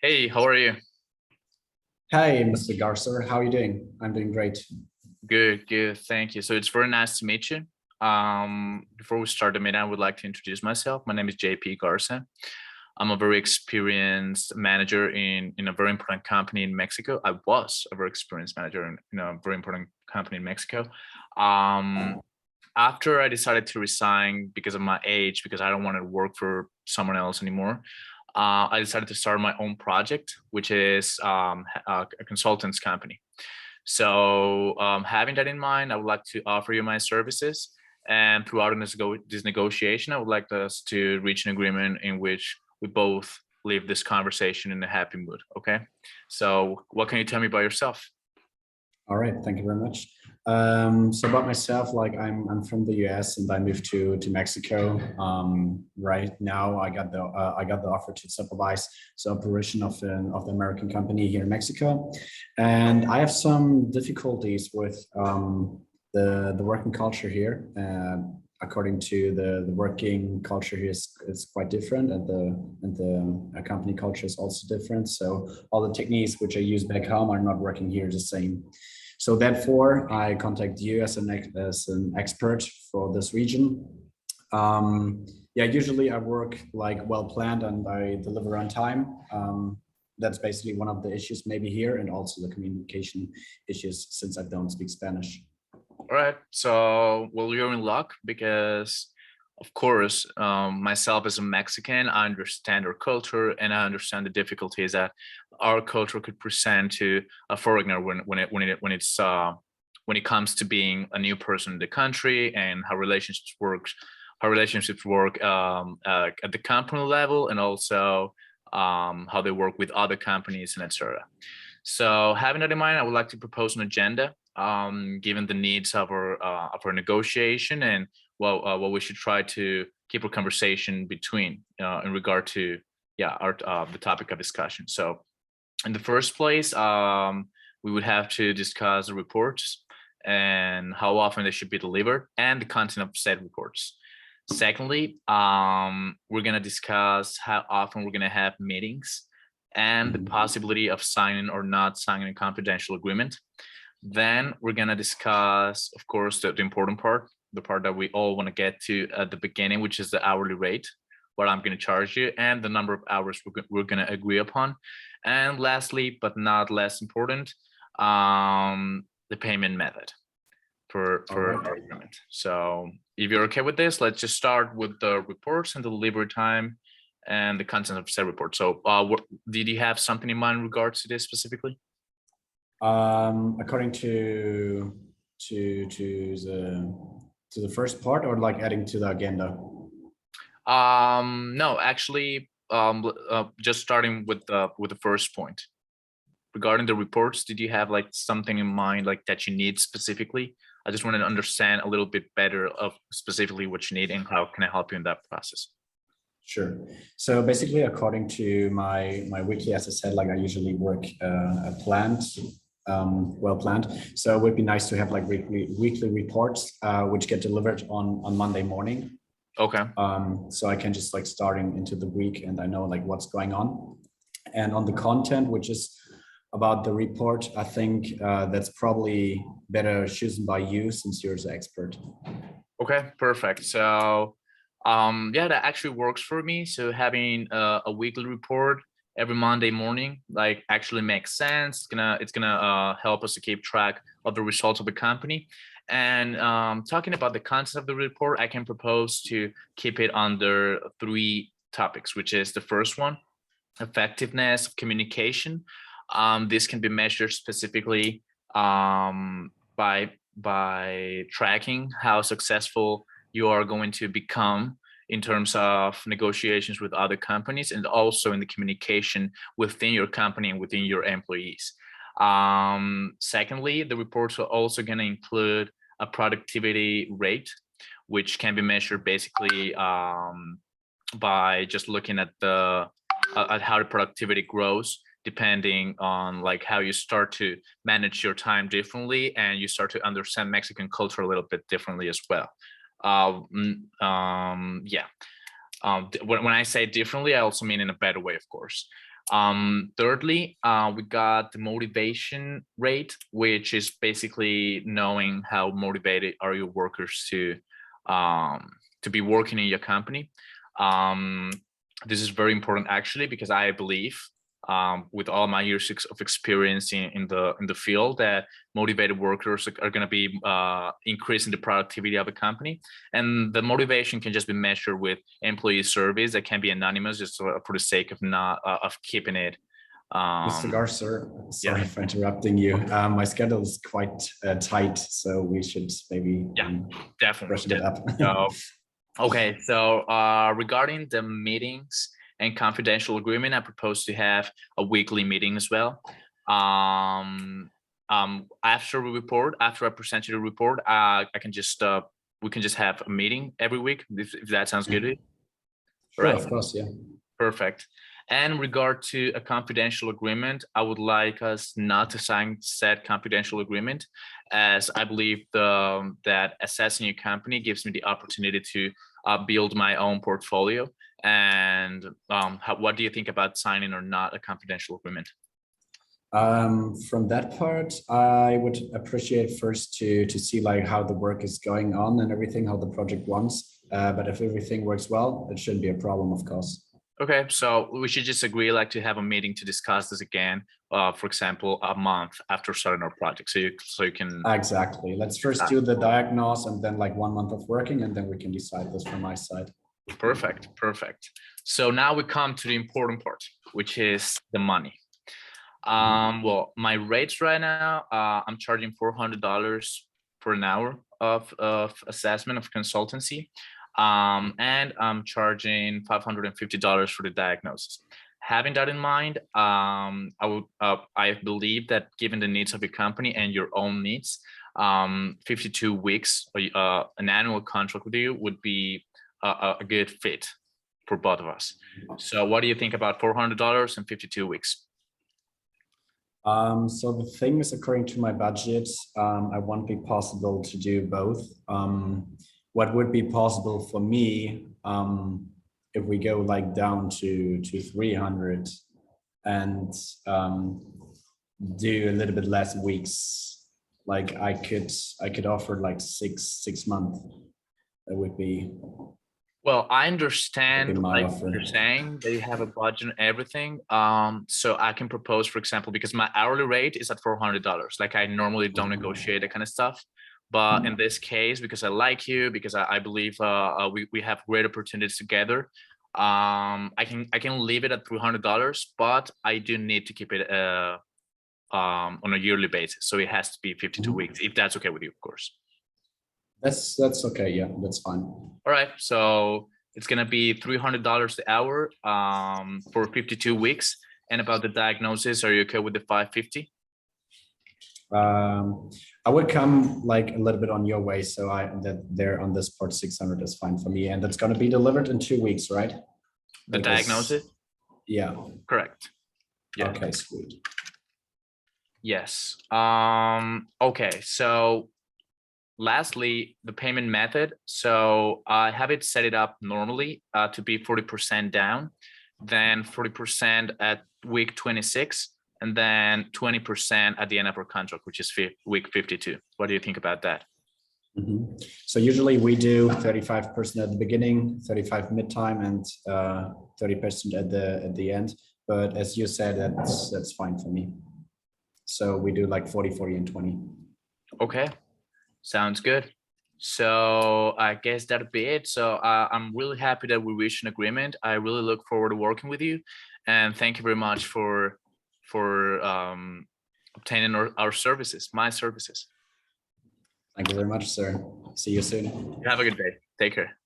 Hey, how are you? Hey, Mr. Garcer, how are you doing? I'm doing great. Good, good. Thank you. So it's very nice to meet you. Before we start the meeting, I would like to introduce myself. My name is JP Garza. I'm a very experienced manager in a very important company in Mexico. I was a very experienced manager in a very important company in Mexico. Um, After I decided to resign because of my age, because I don't want to work for someone else anymore, I decided to start my own project, which is a consultants company. So having that in mind, I would like to offer you my services. And throughout this negotiation, I would like us to reach an agreement in which we both leave this conversation in a happy mood. Okay. So what can you tell me about yourself? All right, thank you very much. So about myself, like I'm from the US and I moved to Mexico. Right now, I got the offer to supervise the operation of the American company here in Mexico, and I have some difficulties with the working culture here. According to the working culture here is quite different, and the company culture is also different. So all the techniques which I use back home are not working here the same. So therefore, I contact you as an expert for this region. Yeah, usually I work like well planned and I deliver on time. That's basically one of the issues maybe here, and also the communication issues since I don't speak Spanish. All right. So, well, you're in luck because, of course, myself as a Mexican, I understand our culture and I understand the difficulties that our culture could present to a foreigner when it comes to being a new person in the country and how relationships work at the company level, and also how they work with other companies and etc. So having that in mind, I would like to propose an agenda, given the needs of our negotiation, and what we should try to keep our conversation between in regard to our the topic of discussion. So in the first place, we would have to discuss the reports and how often they should be delivered and the content of said reports. Secondly, we're going to discuss how often we're going to have meetings and the possibility of signing or not signing a confidential agreement. Then we're going to discuss, of course, the important part, the part that we all want to get to at the beginning, which is the hourly rate, what I'm going to charge you, and the number of hours we're going to agree upon. And lastly, but not less important, the payment method All for our right. agreement. So if you're okay with this, let's just start with the reports and the delivery time and the content of said report. So did you have something in mind in regards to this specifically? According to the first part, or like adding to the agenda. No, actually, just starting with the first point regarding the reports. Did you have like something in mind like that you need specifically? I just wanted to understand a little bit better of specifically what you need and how can I help you in that process. Sure. So basically, according to my wiki, as I said, like I usually work planned, well planned. So it would be nice to have like weekly reports, which get delivered on Monday morning. Okay. So I can just like starting into the week and I know like what's going on. And on the content, which is about the report, I think that's probably better chosen by you since you're the expert. Okay, perfect. So, yeah, that actually works for me. So having a weekly report every Monday morning, like actually makes sense. It's gonna help us to keep track of the results of the company. And talking about the content of the report, I can propose to keep it under three topics, which is the first one, effectiveness of communication. This can be measured specifically by tracking how successful you are going to become in terms of negotiations with other companies and also in the communication within your company and within your employees. Secondly, the reports are also going to include a productivity rate, which can be measured basically by just looking at how the productivity grows depending on like how you start to manage your time differently and you start to understand Mexican culture a little bit differently as well. Yeah. When I say differently, I also mean in a better way, of course. Thirdly, we got the motivation rate, which is basically knowing how motivated are your workers to be working in your company. This is very important actually, because I believe with all my years of experience in the field, that motivated workers are going to be increasing the productivity of a company, and the motivation can just be measured with employee surveys that can be anonymous, just for the sake of not of keeping it. Mr. Garcer, sorry Yeah. for interrupting you. My schedule is quite tight, so we should maybe Definitely. brush it up. Okay, so regarding the meetings and confidential agreement, I propose to have a weekly meeting as well. After I present you the report, I can just we can just have a meeting every week if that sounds good to you. Sure, Right. of course, yeah. Perfect. And in regard to a confidential agreement, I would like us not to sign said confidential agreement, as I believe that assessing your company gives me the opportunity to build my own portfolio. And what do you think about signing or not a confidential agreement? From that part, I would appreciate first to see like how the work is going on and everything, how the project runs. But if everything works well, it shouldn't be a problem, of course. Okay, so we should just agree like to have a meeting to discuss this again, for example, a month after starting our project. So you can. Exactly. Let's first do the diagnose and then like 1 month of working, and then we can decide this from my side. Perfect. So now we come to the important part, which is the money. Well, my rates right now, I'm charging $400 for an hour of assessment of consultancy. And I'm charging $550 for the diagnosis. Having that in mind, I believe that given the needs of your company and your own needs, 52 weeks, an annual contract with you would be a good fit for both of us. So what do you think about $400 and 52 weeks? So the thing is, according to my budget, I won't be possible to do both. What would be possible for me, if we go like down to 300 and do a little bit less weeks, like I could offer like six months. That would be. Well, I understand like offer. you're saying that you have a budget and everything. So I can propose, for example, because my hourly rate is at $400. Like I normally don't negotiate that kind of stuff. But in this case, because I like you, because I believe we have great opportunities together, I can leave it at $300, but I do need to keep it on a yearly basis. So it has to be 52 weeks, if that's okay with you, of course. That's okay. Yeah, that's fine. All right, so it's gonna be $300 the hour for 52 weeks. And about the diagnosis, are you okay with the 550? I would come like a little bit on your way, so that there on this part 600 is fine for me, and it's going to be delivered in 2 weeks, right? The diagnosis? Yeah. Correct. Yeah. Okay, sweet. Yes. Okay, so lastly, the payment method. So I have it set it up normally to be 40% down, then 40% at week 26, and then 20% at the end of our contract, which is week 52. What do you think about that? So usually we do 35% at the beginning, 35 mid-time, and 30% at the end. But as you said, that's fine for me. So we do like 40, 40, and 20. Okay, sounds good. So I guess that'll be it. So I'm really happy that we reached an agreement. I really look forward to working with you, and thank you very much for obtaining our services, my services. Thank you very much, sir. See you soon. Have a good day. Take care.